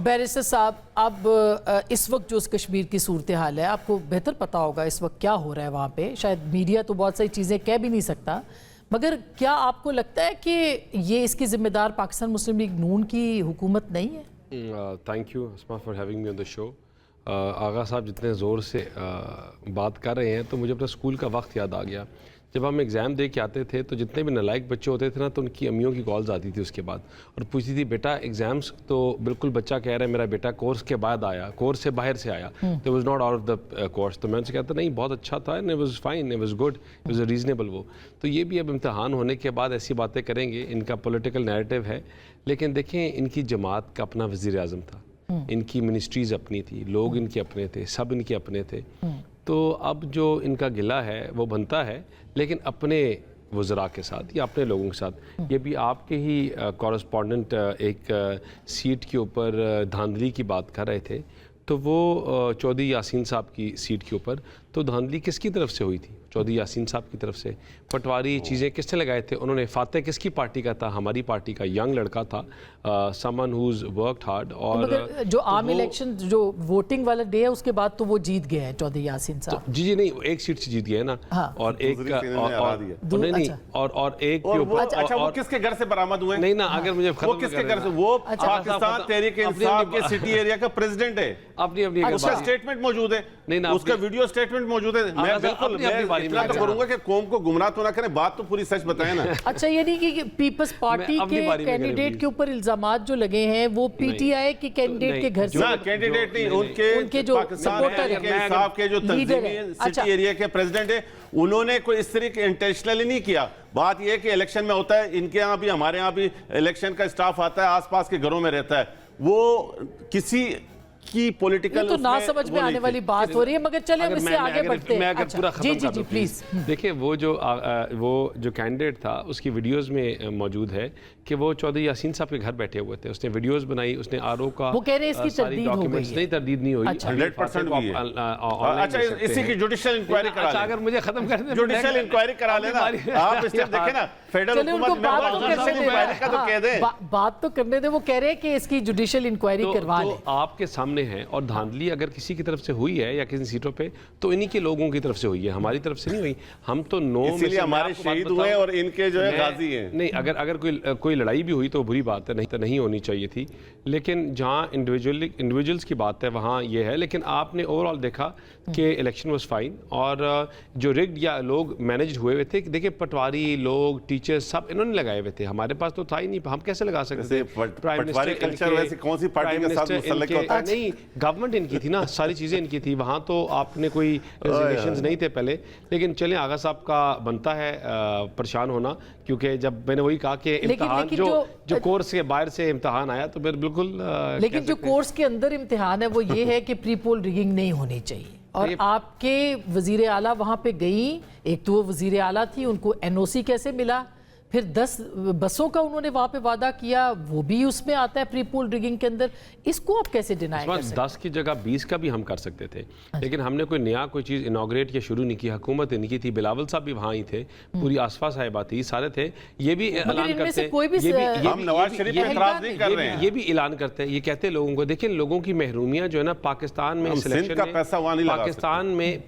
Barrister साहब, अब इस वक्त जो कश्मीर की सूरत हाल है, आपको बेहतर पता होगा इस वक्त क्या हो रहा है वहाँ पे। शायद मीडिया तो बहुत सारी चीज़ें कह भी नहीं सकता, मगर क्या आपको लगता है कि ये इसकी जिम्मेदार पाकिस्तान मुस्लिम लीग नून की हुकूमत नहीं है? Thank you Asma for having me on the show. Agha sahab जितने ज़ोर से बात कर रहे हैं तो मुझे अपना स्कूल का वक्त याद आ गया। जब हम एग्ज़ाम दे के आते थे तो जितने भी नालायक बच्चे होते थे ना, तो उनकी अम्मियों की कॉल्स आती थी उसके बाद और पूछती थी बेटा एग्ज़ाम्स, तो बिल्कुल बच्चा कह रहा है मेरा बेटा कोर्स के बाद आया, कोर्स से बाहर से आया, तो was not out of the course. तो मैं उनसे कहता नहीं बहुत अच्छा था, it was fine, it was good, it was reasonable. वो तो ये भी अब इम्तहान होने के बाद ऐसी बातें करेंगे, इनका पॉलिटिकल नैरेटिव है। लेकिन देखें, इनकी जमात का अपना वज़ीर आज़म था, इनकी मिनिस्ट्रीज़ अपनी थी, लोग इनके अपने थे, सब इनके अपने थे। तो अब जो इनका गिला है वो बनता है, लेकिन अपने वज़रा के साथ या अपने लोगों के साथ। ये भी आपके ही कॉरेस्पॉन्डेंट एक सीट के ऊपर धांधली की बात कर रहे थे, तो वो चौधरी यासीन साहब की सीट के ऊपर तो धांधली किसकी तरफ से हुई थी? चौधरी यासीन साहब की तरफ से। पटवारी चीज़ें किसने लगाए थे? उन्होंने। फातेह किसकी पार्टी का था? हमारी पार्टी का यंग लड़का था, समवन हुज वर्कड हार्ड। और जो आम इलेक्शन जो वोटिंग वाला डे है उसके बाद तो वो जीत गए हैं चौधरी यासीन साहब। तो, जी नहीं, एक सीट से जीत गए ना। हाँ। और एक और एक के ऊपर। अच्छा, वो किसके घर से बरामद हुए? नहीं ना, अगर मुझे वो किसके घर से? वो पाकिस्तान तहरीक इंसाफ के सिटी एरिया का प्रेसिडेंट है। अपनी अपनी उसका स्टेटमेंट मौजूद है, नहीं ना, उसका वीडियो स्टेटमेंट मौजूद है। मैं बिल्कुल इतना तो करूंगा कि कौम को गुमराह तो ना करें, बात तो पूरी सच बताएं ना। अच्छा, यानी कि पीपल्स पार्टी के कैंडिडेट के ऊपर इल्जामात जो लगे हैं वो पीटीआई के कैंडिडेट के घर से? ना, कैंडिडेट नहीं, उनके जो सपोर्टर इंसाफ के जो तंजीमी सिटी एरिया के प्रेसिडेंट है, उन्होंने कोई इस तरह के इंटेंशनली नहीं किया। बात यह है कि इलेक्शन में होता है, इनके यहाँ भी हमारे यहाँ भी इलेक्शन का स्टाफ आता है, आसपास के घरों में रहता है, वो किसी की पॉलिटिकल तो ना समझ में आने वाली बात हो रही है। मगर चले हम इससे आगे बढ़ते हैं। अच्छा, जी प्लीज। देखिए, वो जो कैंडिडेट था उसकी वीडियोस में मौजूद है कि वो चौधरी यासीन साहब के घर बैठे हुए थे, उसने वीडियोस बनाई, उसने आरओ का वो कह रहे हैं इसकी तरदीद हो गई है। नहीं, तरदीद नहीं हुई। 100% हुई है। अच्छा, इसी की जुडिशियल इंक्वायरी करा लें। अगर मुझे खत्म कर दें, जुडिशियल इंक्वायरी करा लेना आप। इस टाइम देखें ना, फेडरल हुकूमत का तो कह दे, बात तो करने दे। वो कह रहे हैं कि इसकी जुडिशियल इंक्वायरी करवा लें। आपके सामने है। और धांधली अगर किसी की तरफ से हुई है या किसी सीटों पे, तो इन्हीं के लोगों की तरफ से हुई है, हमारी तरफ से नहीं हुई। हम तो इसलिए हमारे शहीद हुए और इनके जो है गाजी हैं। नहीं, अगर कोई लड़ाई भी हुई तो बुरी बात है, नहीं तो नहीं होनी चाहिए थी। लेकिन जहाँ इंडिविजुअल्स की बात है वहाँ ये है। लेकिन आपने ओवरऑल देखा कि इलेक्शन वाज फाइन, और जो रिग्ड या लोग मैनेज हुए थे, देखिए पटवारी लोग, टीचर्स, सब इन्होंने लगाए हुए थे। हमारे पास तो था ही नहीं, हम कैसे लगा सकते थे? पटवारी कल्चर वैसे कौन सी पार्टी के साथ मुतल्लिक होता है? नहीं, गवर्नमेंट इनकी थी ना, सारी चीज़ें इनकी थी, वहाँ तो आपने कोई रिजर्वेशंस नहीं थे पहले। लेकिन चलें, आगा साहब का बनता है परेशान होना, क्योंकि जब मैंने वही कहा कि इम्तिहान जो कोर्स के बाहर से इम्तिहान आया तो फिर बिल्कुल। लेकिन जो कोर्स के अंदर इम्तिहान है वो ये है कि प्री पोल रिगिंग नहीं होनी चाहिए। और आपके वजीर आला वहाँ पे गई, एक तो वो वजीर आला थी, उनको एनओसी कैसे मिला? फिर 10 बसों का उन्होंने वहाँ पे वादा किया, वो भी उसमें आता है प्री पोल रिगिंग के अंदर। इसको आप कैसे डिनाई कर सकते? 10 की जगह 20 का भी हम कर सकते थे। लेकिन हमने कोई नया कोई चीज़ इनॉग्रेट या शुरू नहीं की। हुकूमत इनकी थी, बिलावल साहब भी वहाँ ही थे, पूरी आसपास साहिबा थी, सारे थे। ये भी ऐलान करते, हम नवाज शरीफ पे एतराज़ नहीं कर रहे हैं, ये भी ऐलान करते हैं, ये कहते हैं लोगों को, देखिए लोगों की महरूमियाँ जो है ना, पाकिस्तान में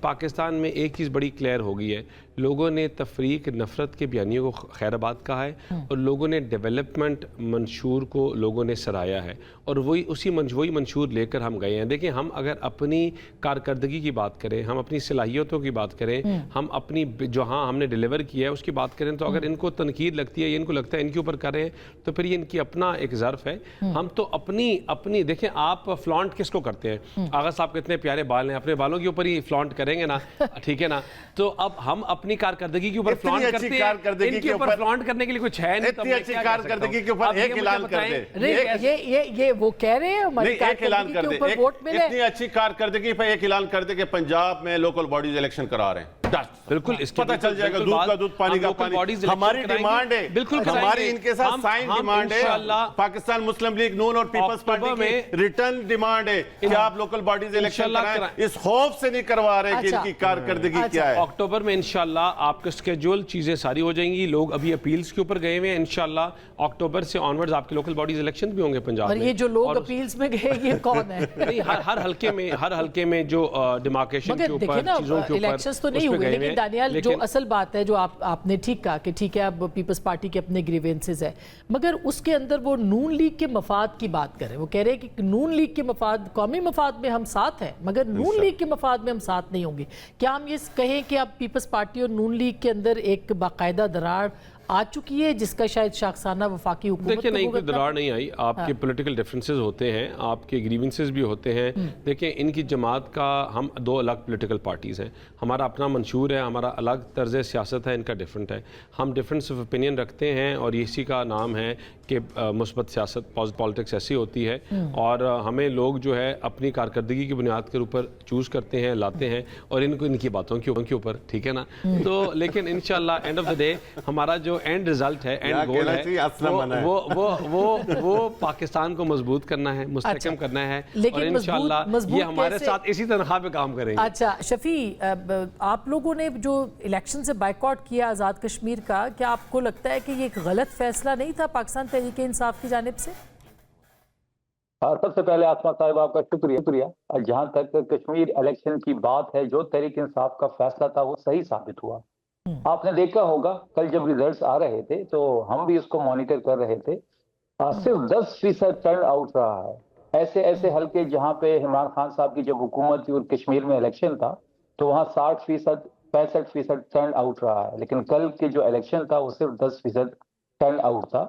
पाकिस्तान में एक चीज़ बड़ी क्लियर हो गई है। लोगों ने तफरीक, नफरत के बयानियों को खैराबाद कहा है, और लोगों ने डेवलपमेंट मंशूर को लोगों ने सराहा है, और वही मंशूर लेकर हम गए हैं। देखिए, हम अगर अपनी कारकर्दगी की बात करें, हम अपनी सलाहियतों की बात करें, हम अपनी जहाँ हमने डिलीवर किया है उसकी बात करें, तो अगर इनको तनकीद लगती है, इनको लगता है इनके ऊपर कर रहे हैं, तो फिर ये इनकी अपना एक ज़र्फ है। हम तो अपनी देखें, आप फ्लॉन्ट किसको करते हैं? आगा साहब के इतने प्यारे बाल हैं, अपने बालों के ऊपर ही फ्लॉन्ट करेंगे ना, ठीक है ना? तो अब हम अपनी कारकर्दगी के ऊपर फ्लॉन्ट करते हैं, इनके ऊपर फ्लॉन्ट करने के लिए कुछ है नहीं। इतनी अच्छी कारकर्दगी के ऊपर एक ऐलान कर दे। ये वो कह रहे हैं हमारी ऐलान कर दे, इतनी अच्छी कारकर्दगी पर एक ऐलान कर दे कि पंजाब में लोकल बॉडीज इलेक्शन करा रहे हैं। बिल्कुल पता चल जाएगा, दूध का दूध पानी का पानी। हमारी डिमांड है, बिल्कुल हमारी इनके साथ साइन डिमांड है, पाकिस्तान मुस्लिम लीग नून और पीपल्स पार्टी में रिटर्न डिमांड है कि आप लोकल बॉडीज इलेक्शन कराएं। इस खौफ से नहीं करवा रहे कि इनकी कारकर्दगी क्या है। अक्टूबर में इंशाल्लाह आपका स्केड्यूल चीजें सारी हो जाएंगी। लोग अभी अपील्स के ऊपर गए हुए हैं। इंशाल्लाह अक्टूबर से ऑनवर्ड्स आपके लोकल बॉडीज इलेक्शन भी होंगे पंजाब में। और ये जो लोग अपील्स में गए ये कौन है? नहीं, हर हल्के में जो डिमार्केशन के ऊपर चीजों के ऊपर इलेक्शंस तो नहीं हुए, लेकिन दानियाल जो असल बात है जो आपने ठीक कहा कि ठीक है अब पीपल्स पार्टी के अपने ग्रीवेंसेस है, मगर उसके अंदर वो नून लीग के मफाद की बात करें। वो कह रहे हैं कि नून लीग के मफाद, कौमी मफाद में हम साथ हैं मगर नून लीग के मफाद में हम साथ नहीं होंगे। क्या हम ये कहें कि अब पीपल्स पार्टी और नून लीग के अंदर एक बाकायदा दरार आ चुकी है जिसका शायद शाखसाना वफाकी हुकूमत? देखिए, नहीं, कोई दरार नहीं आई। आपके पॉलिटिकल डिफरेंसेस होते हैं, आपके ग्रीवेंसेस भी होते हैं। देखिए, इनकी जमात का हम दो अलग पॉलिटिकल पार्टीज़ हैं। हमारा अपना मंशूर है, हमारा अलग तर्ज सियासत है, इनका डिफरेंट है। हम डिफरेंस ऑफ ओपिनियन रखते हैं और इसी का नाम है कि मुस्बत सियासत, पॉलिटिक्स ऐसी होती है। और हमें लोग जो है अपनी कारकर्दगी की बुनियाद के ऊपर चूज़ करते हैं, लाते हैं और इनको इनकी बातों के ऊपर, ठीक है ना। तो लेकिन इंशाल्लाह एंड ऑफ द डे हमारा जो एंड रिजल्ट है, एंड गोल है, वो पाकिस्तान को मजबूत करना है, मुस्तहकम करना है और इंशाल्लाह ये हमारे साथ इसी तनख्वाह पे काम करेंगे। अच्छा शफी, आप लोगों ने जो इलेक्शन से बायकॉट किया आज़ाद कश्मीर का, क्या आपको लगता है कि ये एक गलत फैसला नहीं था पाकिस्तान तहरीक इंसाफ की जानिब से? सबसे पहले आसमा साहिब आपका शुक्रिया। जहां तक कश्मीर इलेक्शन की बात है, जो तहरीक इंसाफ का फैसला था वो सही साबित हुआ। आपने देखा होगा कल जब रिजल्ट्स आ रहे थे तो हम भी उसको मॉनिटर कर रहे थे। सिर्फ 10% टर्न आउट रहा है। ऐसे हल्के जहां पे इमरान खान साहब की जब हुकूमत थी और कश्मीर में इलेक्शन था तो वहां 60%, 65% टर्न आउट रहा है, लेकिन कल के जो इलेक्शन था वो सिर्फ 10% टर्न आउट था।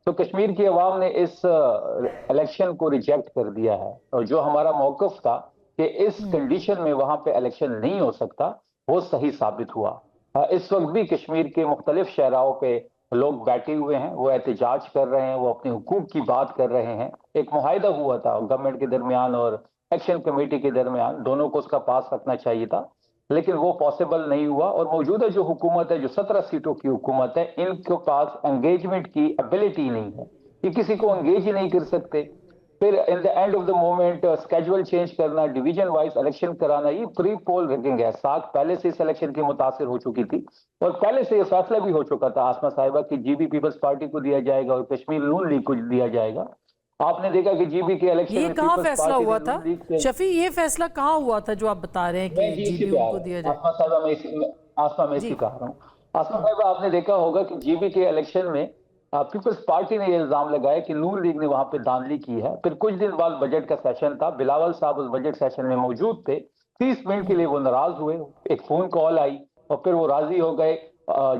तो कश्मीर की आवाम ने इस इलेक्शन को रिजेक्ट कर दिया है और जो हमारा मौकफ था कि इस कंडीशन में वहां पे इलेक्शन नहीं हो सकता, वो सही साबित हुआ। इस वक्त भी कश्मीर के मुख्तलिफ शहराओं पे लोग बैठे हुए हैं, वो एहतजाज कर रहे हैं, वो अपने हुकूक की बात कर रहे हैं। एक मुआहिदा हुआ था गवर्नमेंट के दरमियान और एक्शन कमेटी के दरमियान, दोनों को उसका पास रखना चाहिए था, लेकिन वो पॉसिबल नहीं हुआ। और मौजूदा जो हुकूमत है, जो 17 सीटों की हुकूमत है, इनके पास एंगेजमेंट की एबिलिटी नहीं है, ये किसी को एंगेज ही नहीं कर सकते। फिर in the end of the moment schedule change करना, डिवीजन वाइज इलेक्शन कराना, ये प्री पोल रिगिंग है। साख पहले से इस इलेक्शन की मुतासिर हो चुकी थी और पहले से ये फैसला भी हो चुका था आसमा साहिबा की जीबी पीपल्स पार्टी को दिया जाएगा और कश्मीर नून लीग को दिया जाएगा। आपने देखा कि जीबी के इलेक्शन ये कहाँ फैसला हुआ था शफी? ये फैसला कहाँ हुआ था जो आप बता रहे हैं कि जीबी को दिया जाए? आसमा साहिबा मैं इसी कह रहा हूँ। आसमा साहिबा, आपने देखा होगा कि जीबी के इलेक्शन में पीपल्स पार्टी ने यह इल्जाम लगाया कि नून लीग ने वहां पे धांधली की है। फिर कुछ दिन बाद बजट का सेशन था, बिलावल साहब उस बजट सेशन में मौजूद थे। 30 मिनट के लिए वो नाराज हुए, एक फोन कॉल आई और फिर वो राजी हो गए।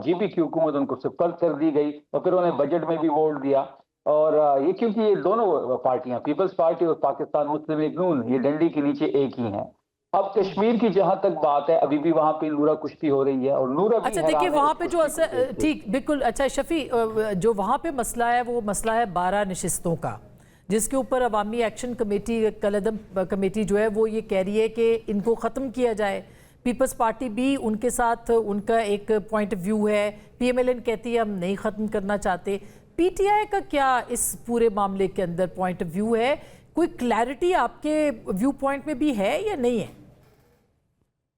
जीबी की हुकूमत उनको सुपर्द कर दी गई और फिर उन्हें बजट में भी वोट दिया। और ये क्योंकि ये दोनों पार्टियां, पीपल्स पार्टी और पाकिस्तान मुस्लिम लीग नून, ये डंडी के नीचे एक ही हैं। अब कश्मीर की जहां तक बात है, अभी भी वहां पे नूरा कुश्ती हो रही है और नूरा भी अच्छा देखिए वहां पे जो ठीक बिल्कुल। अच्छा शफी, जो वहां पे मसला है वो मसला है 12 नशिस्तों का, जिसके ऊपर अवामी एक्शन कमेटी, कलदम कमेटी जो है वो ये कह रही है कि इनको ख़त्म किया जाए। पीपल्स पार्टी भी उनके साथ, उनका एक पॉइंट ऑफ व्यू है। PMLN कहती है हम नहीं ख़त्म करना चाहते। PTI का क्या इस पूरे मामले के अंदर पॉइंट ऑफ व्यू है? कोई क्लैरिटी आपके व्यू पॉइंट में भी है या नहीं है?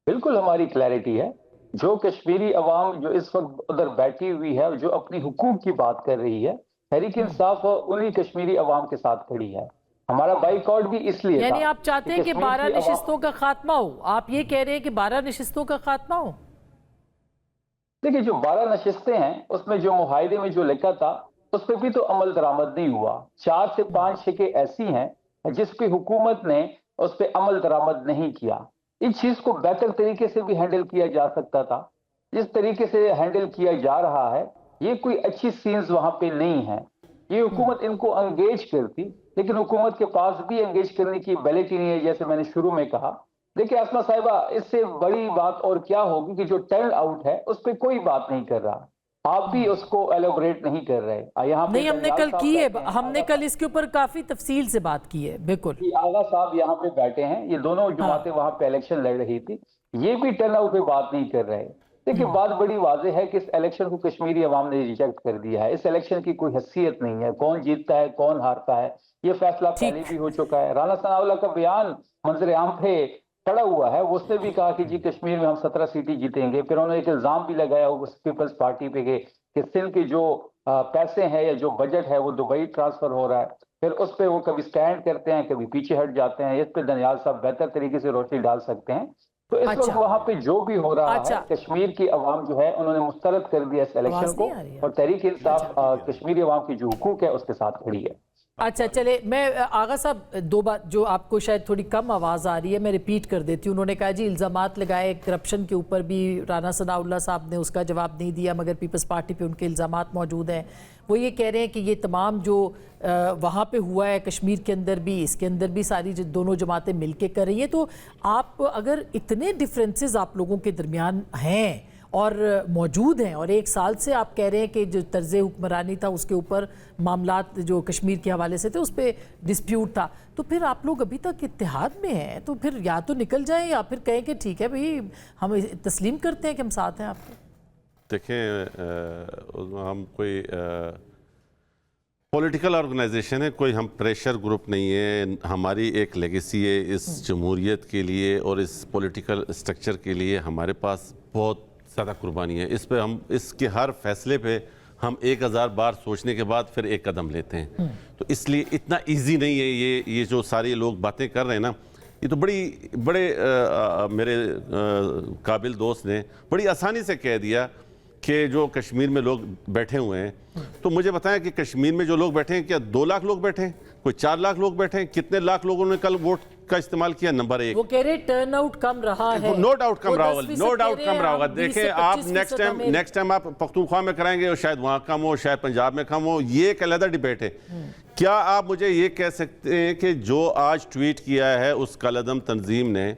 बिल्कुल हमारी क्लैरिटी है। जो कश्मीरी अवाम जो इस वक्त उधर बैठी हुई है, जो अपनी हुकूक की बात कर रही है, तहरीक इंसाफ उन्हीं कश्मीरी अवाम के साथ खड़ी है। हमारा बाइकआउट भी इसलिए था। यानी आप चाहते हैं कि 12 नशिस्तों का खात्मा हो? आप ये कह रहे हैं कि 12 नशिस्तों का खात्मा हो? देखिए, जो 12 नशिस्तें हैं उसमें जो मुआहिदे में जो लिखा था उस पर भी तो अमल दरामद नहीं हुआ। 4 से 5 शिके ऐसी हैं जिसकी हुकूमत ने उस पर अमल दरामद नहीं किया। इस चीज को बेहतर तरीके से भी हैंडल किया जा सकता था। जिस तरीके से हैंडल किया जा रहा है, ये कोई अच्छी सीन्स वहां पे नहीं है। ये हुकूमत इनको एंगेज करती, लेकिन हुकूमत के पास भी एंगेज करने की एबिलिटी नहीं है, जैसे मैंने शुरू में कहा। देखिए आसमा साहिबा, इससे बड़ी बात और क्या होगी कि जो टर्न आउट है उस पर कोई बात नहीं कर रहा। आप भी उसको एलोबरेट नहीं कर रहे। यहाँ पे नहीं, हमने कल की है, हमने कल इसके ऊपर काफी तफसील से बात की है। बिल्कुल, आगा साहब यहाँ पे बैठे हैं, ये दोनों जमातें वहां पे इलेक्शन लड़ रही थी, ये भी टर्न आउट पे बात नहीं कर रहे। देखिए बात बड़ी वाज़ेह है कि इस इलेक्शन को कश्मीरी अवाम ने रिजेक्ट कर दिया है। इस इलेक्शन की कोई हैसियत नहीं है, कौन जीतता है कौन हारता है ये फैसला पहले भी हो चुका है। राना सनाउल्लाह का बयान मंजर आम पे पड़ा हुआ है, उसने भी कहा कि जी कश्मीर में हम 17 सीटें जीतेंगे। फिर उन्होंने एक इल्जाम भी लगाया उस पीपल्स पार्टी पे कि सिंध के जो पैसे हैं या जो बजट है वो दुबई ट्रांसफर हो रहा है। फिर उस पर वो कभी स्टैंड करते हैं, कभी पीछे हट जाते हैं। इस पे दनियाल साहब बेहतर तरीके से रोशनी डाल सकते हैं। तो इस वक्त वहां पे जो भी हो रहा है, कश्मीर की अवाम जो है उन्होंने मुस्तरद कर दिया इस इलेक्शन को, और तहरीक इंसाफ कश्मीरी अवाम की जो हुकूक है उसके साथ खड़ी है। अच्छा चले, मैं आगा साहब दो बात जो आपको शायद थोड़ी कम आवाज़ आ रही है मैं रिपीट कर देती हूँ। उन्होंने कहा जी इल्ज़ामात लगाए करप्शन के ऊपर भी, राना सनाउल्लाह साहब ने उसका जवाब नहीं दिया, मगर पीपल्स पार्टी पे उनके इल्ज़ामात मौजूद हैं। वो ये कह रहे हैं कि ये तमाम जो वहाँ पे हुआ है कश्मीर के अंदर भी, इसके अंदर भी सारी दोनों जमातें मिल के कर रही हैं। तो आप अगर इतने डिफरेंसेस आप लोगों के दरमियान हैं और मौजूद हैं, और एक साल से आप कह रहे हैं कि जो तर्ज़ हुक्मरानी था उसके ऊपर मामलात जो कश्मीर के हवाले से थे उस पर डिस्प्यूट था, तो फिर आप लोग अभी तक इत्तेहाद में हैं। तो फिर या तो निकल जाएं या फिर कहें कि ठीक है भाई हम तस्लीम करते हैं कि हम साथ हैं आपके। देखें हम कोई पॉलिटिकल ऑर्गेनाइजेशन है, कोई हम प्रेशर ग्रुप नहीं है। हमारी एक लेगेसी है इस जमहूरियत के लिए और इस पॉलिटिकल स्ट्रक्चर के लिए। हमारे पास बहुत ज़्यादा कुर्बानी है। इस पे हम इसके हर फैसले पे हम 1000 बार सोचने के बाद फिर एक कदम लेते हैं। तो इसलिए इतना इजी नहीं है ये जो सारे लोग बातें कर रहे हैं ना, ये तो बड़े मेरे काबिल दोस्त ने बड़ी आसानी से कह दिया कि जो कश्मीर में लोग बैठे हुए हैं, तो मुझे बताएं कि कश्मीर में जो लोग बैठे हैं क्या 2 लाख लोग बैठे हैं, कोई 4 लाख लोग बैठे हैं? कितने लाख लोगों ने कल वोट का इस्तेमाल किया? नंबर 1 वो कह रहे टर्न आउट कम रहा है। नो डाउट कम रहा होगा, नो डाउट कम रहा होगा। देखें आप नेक्स्ट टाइम आप पख्तूनख्वा में कराएंगे और शायद वहां कम हो, शायद पंजाब में कम हो, ये एक अलग डिबेट है। क्या आप मुझे ये कह सकते हैं कि जो आज ट्वीट किया है उस कलअदम तंजीम ने,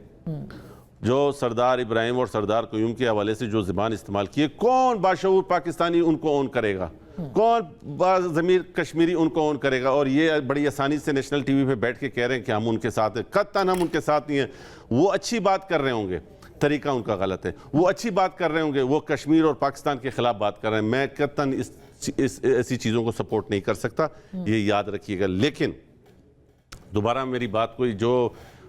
जो सरदार इब्राहिम और सरदार क़यूम के हवाले से जो ज़बान इस्तेमाल की है, कौन बाशऊर पाकिस्तानी उनको ऑन करेगा? कौन ज़मीर कश्मीरी उनको ऑन करेगा? और ये बड़ी आसानी से नेशनल टीवी पे बैठ के कह रहे हैं कि हम उनके साथ हैं। कत्तन हम उनके साथ नहीं हैं। वो अच्छी बात कर रहे होंगे, तरीका उनका गलत है। वो अच्छी बात कर रहे होंगे, वो कश्मीर और पाकिस्तान के खिलाफ बात कर रहे हैं। मैं कत्तन ऐसी चीज़ों को सपोर्ट नहीं कर सकता, ये याद रखिएगा। लेकिन दोबारा मेरी बात कोई जो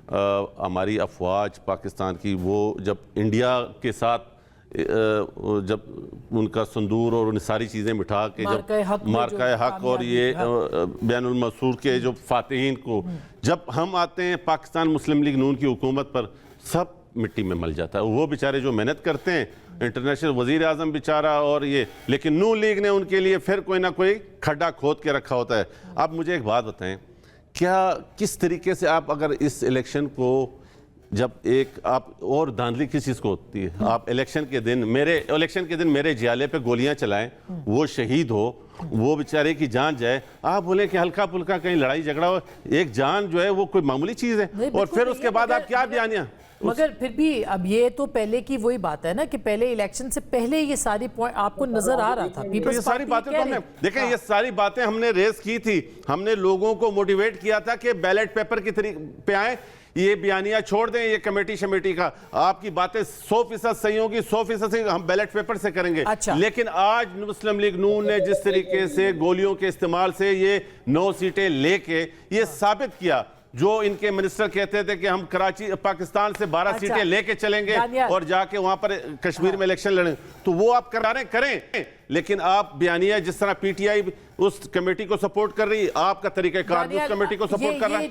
हमारी अफवाज पाकिस्तान की, वो जब इंडिया के साथ जब उनका संदूर और उन सारी चीज़ें मिठा के जब मार्का हक और ये बैनुल मसूर के जो फातिहीन को जब हम आते हैं पाकिस्तान मुस्लिम लीग नून की हुकूमत पर, सब मिट्टी में मल जाता है। वो बेचारे जो मेहनत करते हैं, इंटरनेशनल वजीर आजम बेचारा और ये, लेकिन नून लीग ने उनके लिए फिर कोई ना कोई खड्डा खोद के रखा होता है। आप मुझे एक बात बताएं, क्या किस तरीके से आप अगर इस इलेक्शन को जब एक आप और धांधली किस चीज़ को होती है, आप इलेक्शन के दिन मेरे जियाले पे गोलियां चलाएं, वो शहीद हो, वो बेचारे की जान जाए, आप बोले कि हल्का फुल्का कहीं लड़ाई झगड़ा हो, एक जान जो है वो कोई मामूली चीज़ है, और फिर उसके बाद आप क्या बयानिया। मगर फिर भी अब ये तो पहले की वही बात है ना कि पहले इलेक्शन से पहले ये सारी पॉइंट आपको नजर आ रहा था। तो ये सारी बातें तो हमने देखें, ये सारी बातें हमने रेस की थी, हमने लोगों को मोटिवेट किया था कि बैलेट पेपर की तरीके पे आए, ये बयानिया छोड़ दें, ये कमेटी शमेटी का, आपकी बातें 100% सही होगी, 100% सही, हम बैलेट पेपर से करेंगे। अच्छा। लेकिन आज मुस्लिम लीग नून ने जिस तरीके से गोलियों के इस्तेमाल से ये 9 सीटें लेके ये साबित किया, जो इनके मिनिस्टर कहते थे कि हम कराची पाकिस्तान से 12 सीटें लेके चलेंगे और जाके वहां पर कश्मीर में इलेक्शन लड़ेंगे, तो वो आप करें। लेकिन आप बयानिया जिस तरह पीटीआई उस कमेटी को सपोर्ट कर रही है, आपका तरीका कार उस कमेटी को सपोर्ट कर रहा है।